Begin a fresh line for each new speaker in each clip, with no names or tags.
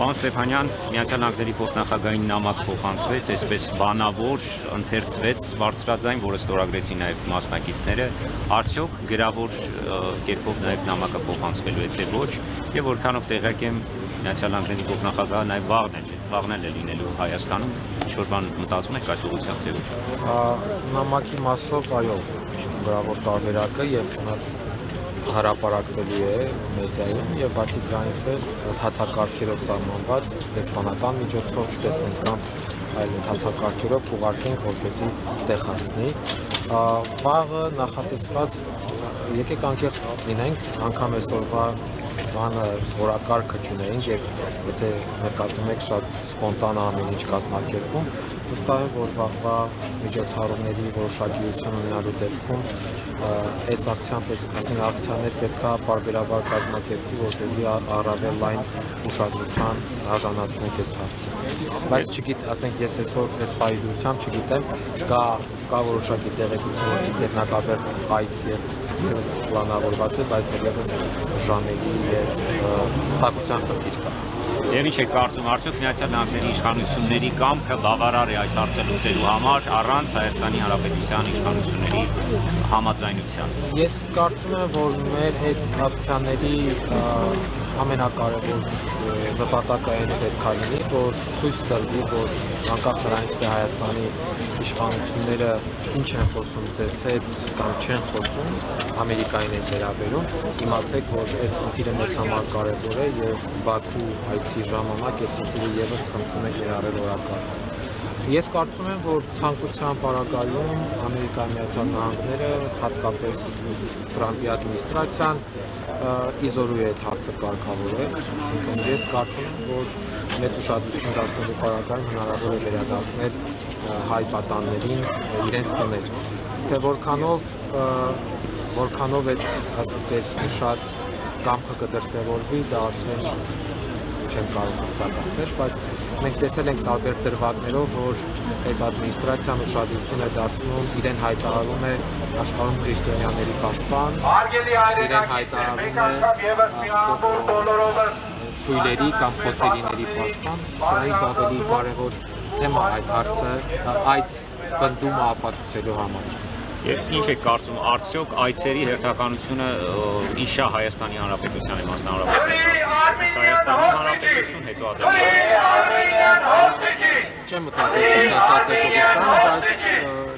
Պարոն Ստեփանյան, Միացյալ Նահանգների փոխնախագահային նամակ փոխանցվեց, այսպես բանավոր ընթերցվեց բարձրաձայն, որը ստորագրեցին նաև մասնակիցները, արդյոք գրավոր կերպով նաև նամակը փոխանցվելու է թե ոչ, եւ որքանով տեղյակ եմ Միացյալ Նահանգների փոխնախագահը նաև վաղն է լինելու Հայաստանում, ինչ-որ բան մտածում եք այդ ուղղությամբ թե ոչ։
Նամակի մասով, այո, գրավոր տարբերակը եւ հարապարակվելու է մեդիայում եւ բացի դրանից էլ ընթացակարգերով սահմանված դեսպանատան միջոցով տեսնենք կամ այլ ընթացակարգերով ուղարկենք, որպեսզի տեղ հասնի։ Վաղը նախատեսված եկեք անկեղծ լինենք, անգամ այսօրվա բանը որակարգը չունենք եւ եթե նկատում եք շատ սպոնտան ամեն ինչ կազմակերպվում, վստահ եմ, որ վաղվա միջոցառումների որոշակիություն ունենալու դեպքում այս ակցիաներ պետքա պարբերաբար կազմակերպվի, որպեսզի առավել լայն ուշադրության արժանացնենք այս հարցը։ Բայց ասենք ես այսօր այս պայմանությամբ չգիտեմ, կա որոշակի տեղեկություն, որ Ծերնակաբերդ այց եւ ևս պլանավորված է, բայց դեռևս ժամերի եւ հստակության խնդիր կա։
Եվ ինչ է կարծում, արդյոք Միացյալ Նահանգների իշխանությունների կամքը բավարար է այս հարցը լուծելու համար առանց Հայաստանի Հանրապետության իշխանությունների համաձայնության։
Ես կարծում եմ, որ մեր այս ակցիաների ամենակարևոր նպատակը այն պետք է լինի, որ ցույց տրվի, որ անկախ նրանից թե Հայաստանի իշխանությունները ինչ են խոսում ձեզ հետ կամ չեն խոսում, Ամերիկային են վերաբերում, իմացեք, որ այս խնդիրը մեծ համար կարևոր է եւ Բաքու այցի ժամանակ այս խնդիրը եւս խնդրում եք ներառել օրակարգ։ Ես կարծում եմ, որ ցանկության պարագայում Ամերիկայի Միացյալ Նահանգները, հատկապես Թրամփի ադմինիստրացիան իզորու է այդ հարցը կարգավորել, այսինքն ես կարծում եմ, որ մեծ ուշադրություն դարձնելու պարագայում հնարավոր է վերադարձնել հայ պատաններին իրենց տներ։ Թե որքանով այդ ձեր նշած կամքը կդրսևորվի, դա արդեն չեմ կարող հստակ ասել, բայց մենք տեսել ենք տարբեր դրվագներով, որ այս ադմինիստրացիան ուշադրություն է դարձնում, իրեն հայտարարում է աշխարհում քրիստոնյաների պաշտպան, իրեն հայտարարում է թույլերի կամ խոցելիների պաշտպան, սրանից ավելի կարևոր թեմա այդ հարցը, այդ բնդումը ապացուցելու համար։
Եվ ինչ եք կարծում, արդյոք այցերի հերթականությունը իշա Հայաստանի Հանրապետության է մասնավորապես Հայաստանի Հանրապետություն հետո
Չեմ մտածել ճիշտ ասած այդ ուղղությամբ, բայց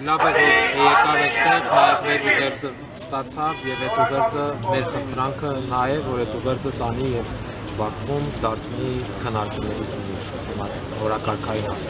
լավ է, որ եկավ այստեղ, նաև մեր ուղերձը ստացավ եւ այդ ուղերձը մեր խնդրանքը նա է, որ այդ ուղերձը տանի եւ Բաքվում դարձնի քննարկումների հիմք, օրակարգային հարց։